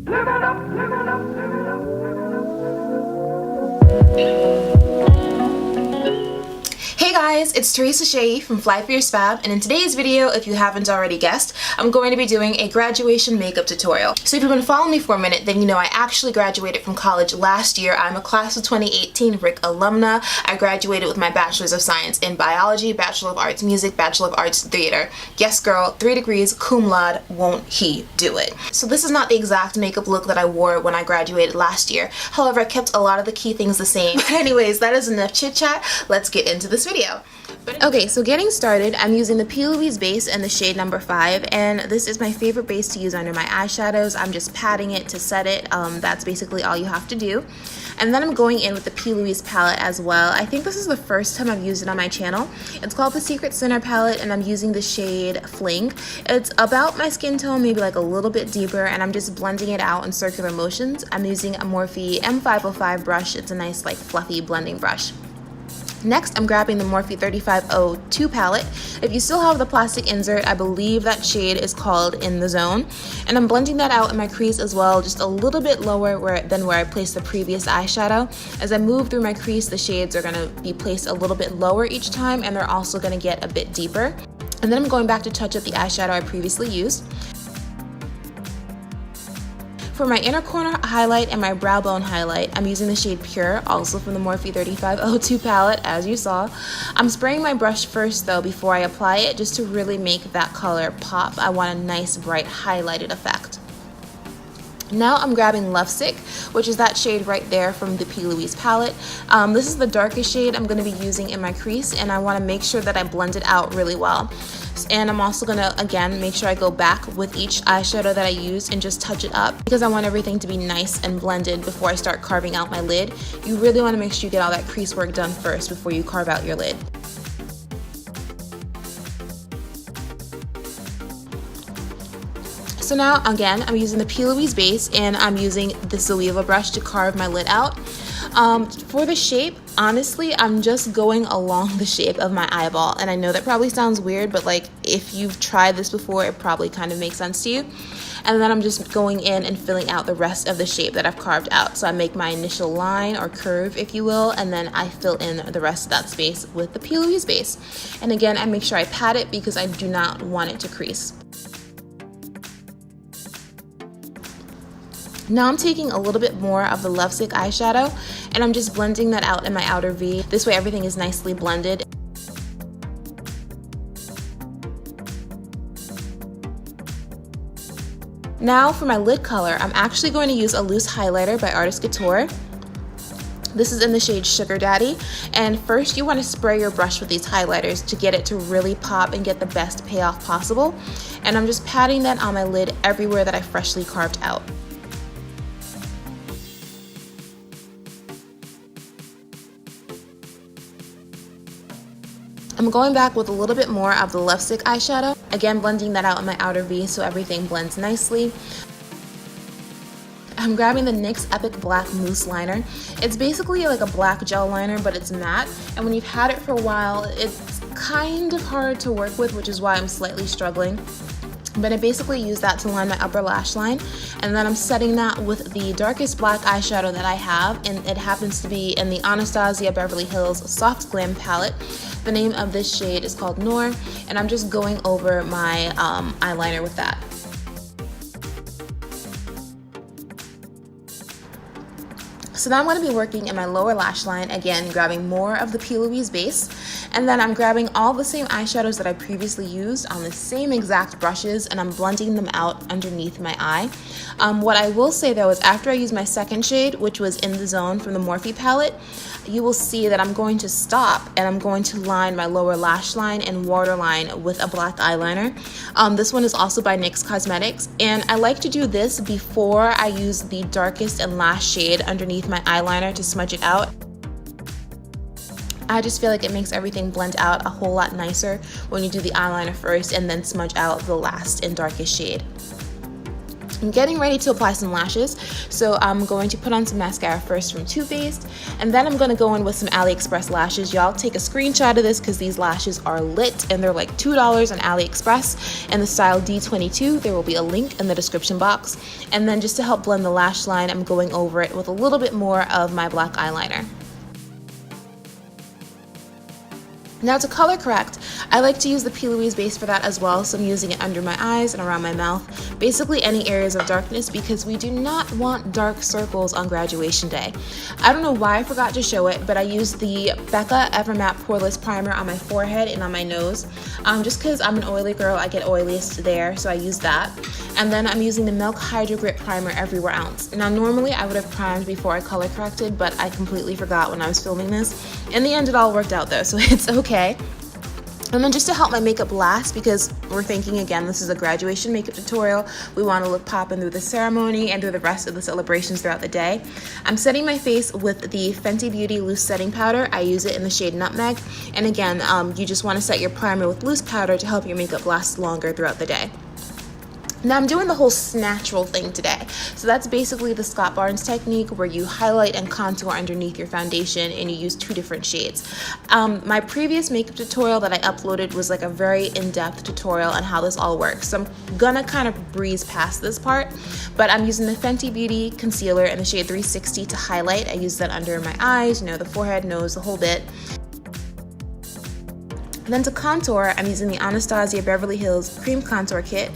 Hey guys, it's Teresa Shea from Fly for Your Fab, and in today's video, if you haven't already guessed, I'm going to be doing a graduation makeup tutorial. So if you've been following me for a minute, then you know I actually graduated from college last year. I'm a class of 2018 RIC alumna. I graduated with my Bachelor's of Science in Biology, Bachelor of Arts Music, Bachelor of Arts Theater. Yes girl, 3 degrees, cum laude, won't he do it? So this is not the exact makeup look that I wore when I graduated last year. However, I kept a lot of the key things the same. But anyways, that is enough chit chat. Let's get into this video. Okay, so getting started, I'm using the P. Louise base in the shade number 5, and this is my favorite base to use under my eyeshadows. I'm just patting it to set it. That's basically all you have to do. And then I'm going in with the P. Louise palette as well. I think this is the first time I've used it on my channel. It's called the Secret Center palette, and I'm using the shade Fling. It's about my skin tone, maybe like a little bit deeper, and I'm just blending it out in circular motions. I'm using a Morphe M505 brush. It's a nice like fluffy blending brush. Next, I'm grabbing the Morphe 3502 palette. If you still have the plastic insert, I believe that shade is called In the Zone. And I'm blending that out in my crease as well, just a little bit lower than where I placed the previous eyeshadow. As I move through my crease, the shades are going to be placed a little bit lower each time, and they're also going to get a bit deeper. And then I'm going back to touch up the eyeshadow I previously used. For my inner corner highlight and my brow bone highlight, I'm using the shade Pure, also from the Morphe 3502 palette, as you saw. I'm spraying my brush first though before I apply it, just to really make that color pop. I want a nice bright highlighted effect. Now I'm grabbing Lovesick, which is that shade right there from the P. Louise palette. This is the darkest shade I'm going to be using in my crease, and I want to make sure that I blend it out really well. And I'm also going to, again, make sure I go back with each eyeshadow that I use and just touch it up, because I want everything to be nice and blended before I start carving out my lid. You really want to make sure you get all that crease work done first before you carve out your lid. So now, again, I'm using the P. Louise base, and I'm using the Zoeva brush to carve my lid out. For the shape, honestly, I'm just going along the shape of my eyeball. And I know that probably sounds weird, but like if you've tried this before, it probably kind of makes sense to you. And then I'm just going in and filling out the rest of the shape that I've carved out. So I make my initial line or curve, if you will, and then I fill in the rest of that space with the P. Louise base. And again, I make sure I pat it because I do not want it to crease. Now I'm taking a little bit more of the Lovesick eyeshadow, and I'm just blending that out in my outer V. This way everything is nicely blended. Now for my lid color, I'm actually going to use a loose highlighter by Artist Couture. This is in the shade Sugar Daddy, and first you want to spray your brush with these highlighters to get it to really pop and get the best payoff possible. And I'm just patting that on my lid everywhere that I freshly carved out. I'm going back with a little bit more of the Lovesick eyeshadow, again blending that out in my outer V so everything blends nicely. I'm grabbing the NYX Epic Black Mousse Liner. It's basically like a black gel liner, but it's matte, and when you've had it for a while, it's kind of hard to work with, which is why I'm slightly struggling. But I basically use that to line my upper lash line, and then I'm setting that with the darkest black eyeshadow that I have, and it happens to be in the Anastasia Beverly Hills Soft Glam palette. The name of this shade is called Noir, and I'm just going over my eyeliner with that. So now I'm going to be working in my lower lash line, again grabbing more of the P. Louise base, and then I'm grabbing all the same eyeshadows that I previously used on the same exact brushes, and I'm blending them out underneath my eye. What I will say though is after I use my second shade, which was In the Zone from the Morphe palette, you will see that I'm going to stop and I'm going to line my lower lash line and waterline with a black eyeliner. This one is also by NYX Cosmetics, and I like to do this before I use the darkest and last shade underneath my eyeliner to smudge it out. I just feel like it makes everything blend out a whole lot nicer when you do the eyeliner first and then smudge out the last and darkest shade. I'm getting ready to apply some lashes, so I'm going to put on some mascara first from Too Faced, and then I'm going to go in with some AliExpress lashes. Y'all take a screenshot of this because these lashes are lit, and they're like $2 on AliExpress, and the style D22. There will be a link in the description box. And then just to help blend the lash line, I'm going over it with a little bit more of my black eyeliner. Now to color correct, I like to use the P. Louise base for that as well, so I'm using it under my eyes and around my mouth, basically any areas of darkness, because we do not want dark circles on graduation day. I don't know why I forgot to show it, but I used the Becca Ever Matte Poreless Primer on my forehead and on my nose, just because I'm an oily girl, I get oiliest there, so I use that. And then I'm using the Milk Hydrogrip Primer everywhere else. Now normally I would have primed before I color corrected, but I completely forgot when I was filming this. In the end it all worked out though, so it's okay. And then just to help my makeup last, because we're thinking again, this is a graduation makeup tutorial, we want to look poppin' through the ceremony and through the rest of the celebrations throughout the day. I'm setting my face with the Fenty Beauty Loose Setting Powder. I use it in the shade Nutmeg. And again, you just want to set your primer with loose powder to help your makeup last longer throughout the day. Now I'm doing the whole snatchroll thing today. So that's basically the Scott Barnes technique where you highlight and contour underneath your foundation and you use 2 different shades. My previous makeup tutorial that I uploaded was like a very in-depth tutorial on how this all works. So I'm gonna kind of breeze past this part, but I'm using the Fenty Beauty concealer in the shade 360 to highlight. I use that under my eyes, the forehead, nose, the whole bit. And then to contour, I'm using the Anastasia Beverly Hills Cream Contour Kit.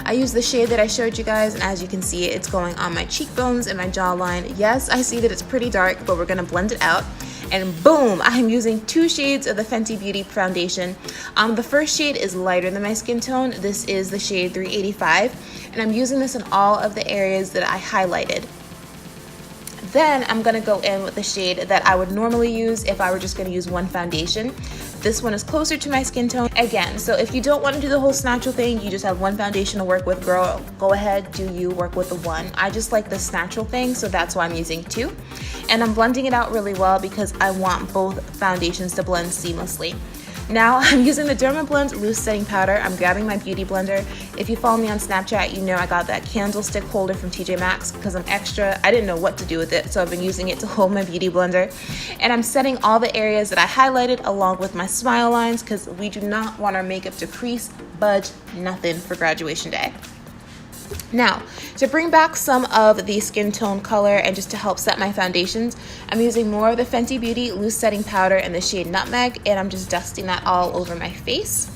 I use the shade that I showed you guys, and as you can see, it's going on my cheekbones and my jawline. Yes, I see that it's pretty dark, but we're gonna blend it out. And boom, I'm using 2 shades of the Fenty Beauty foundation. The first shade is lighter than my skin tone. This is the shade 385, and I'm using this in all of the areas that I highlighted. Then I'm gonna go in with the shade that I would normally use if I were just gonna use one foundation. This one is closer to my skin tone. Again, so if you don't want to do the whole snatchel thing, you just have one foundation to work with, girl, go ahead, do you, work with the one. I just like the snatchel thing, so that's why I'm using 2. And I'm blending it out really well because I want both foundations to blend seamlessly. Now I'm using the Dermablend Loose Setting Powder. I'm grabbing my beauty blender. If you follow me on Snapchat, you know I got that candlestick holder from TJ Maxx because I'm extra. I didn't know what to do with it, so I've been using it to hold my beauty blender. And I'm setting all the areas that I highlighted along with my smile lines because we do not want our makeup to crease, budge, nothing for graduation day. Now, to bring back some of the skin tone color and just to help set my foundations, I'm using more of the Fenty Beauty Loose Setting Powder in the shade Nutmeg, and I'm just dusting that all over my face.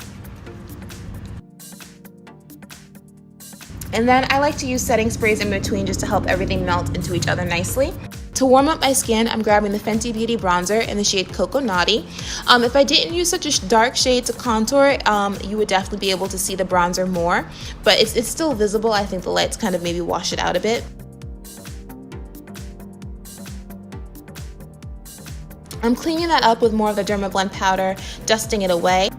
And then I like to use setting sprays in between just to help everything melt into each other nicely. To warm up my skin, I'm grabbing the Fenty Beauty bronzer in the shade Coco Naughty. If I didn't use such a dark shade to contour, you would definitely be able to see the bronzer more, but it's still visible. I think the lights kind of maybe wash it out a bit. I'm cleaning that up with more of the Dermablend powder, dusting it away.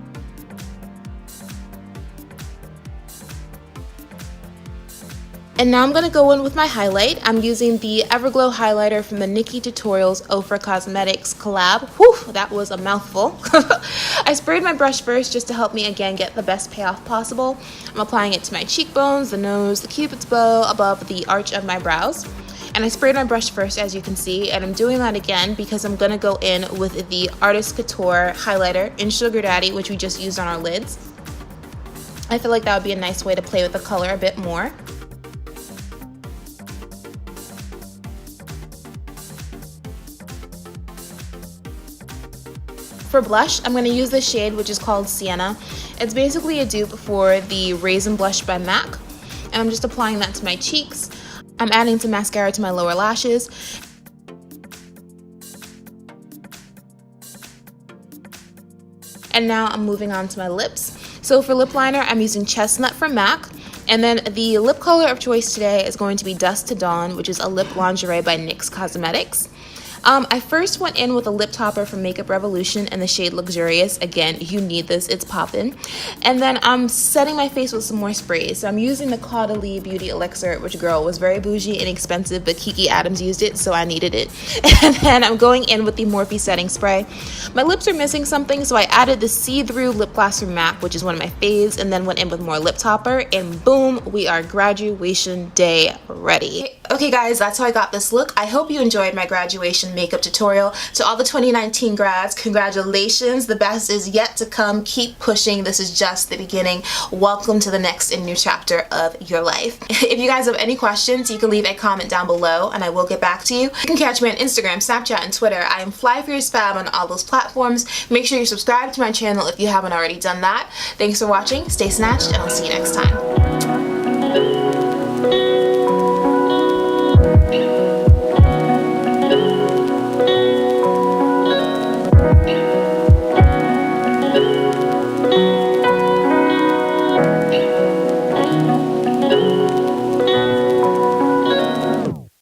And now I'm going to go in with my highlight. I'm using the Everglow highlighter from the Nikkie Tutorials Ofra Cosmetics collab. Whew, that was a mouthful. I sprayed my brush first just to help me again get the best payoff possible. I'm applying it to my cheekbones, the nose, the cupid's bow, above the arch of my brows. And I sprayed my brush first, as you can see, and I'm doing that again because I'm going to go in with the Artist Couture highlighter in Sugar Daddy, which we just used on our lids. I feel like that would be a nice way to play with the color a bit more. For blush, I'm going to use this shade, which is called Sienna. It's basically a dupe for the Raisin Blush by MAC. And I'm just applying that to my cheeks. I'm adding some mascara to my lower lashes. And now I'm moving on to my lips. So for lip liner, I'm using Chestnut from MAC. And then the lip color of choice today is going to be Dusk to Dawn, which is a lip lingerie by NYX Cosmetics. I first went in with a lip topper from Makeup Revolution in the shade Luxurious. Again, you need this, it's poppin'. And then I'm setting my face with some more sprays. So I'm using the Caudalie Beauty Elixir, which, girl, was very bougie and expensive, but Kiki Adams used it, so I needed it. And then I'm going in with the Morphe setting spray. My lips are missing something, so I added the See-Thru Lipglass from MAC, which is one of my faves, and then went in with more lip topper, and boom, we are graduation day ready. Okay guys, that's how I got this look. I hope you enjoyed my graduation makeup tutorial. To all the 2019 grads, congratulations. The best is yet to come. Keep pushing. This is just the beginning. Welcome to the next and new chapter of your life. If you guys have any questions, you can leave a comment down below and I will get back to you. You can catch me on Instagram, Snapchat, and Twitter. I am FlyForYourSpab on all those platforms. Make sure you subscribe to my channel if you haven't already done that. Thanks for watching. Stay snatched and I'll see you next time.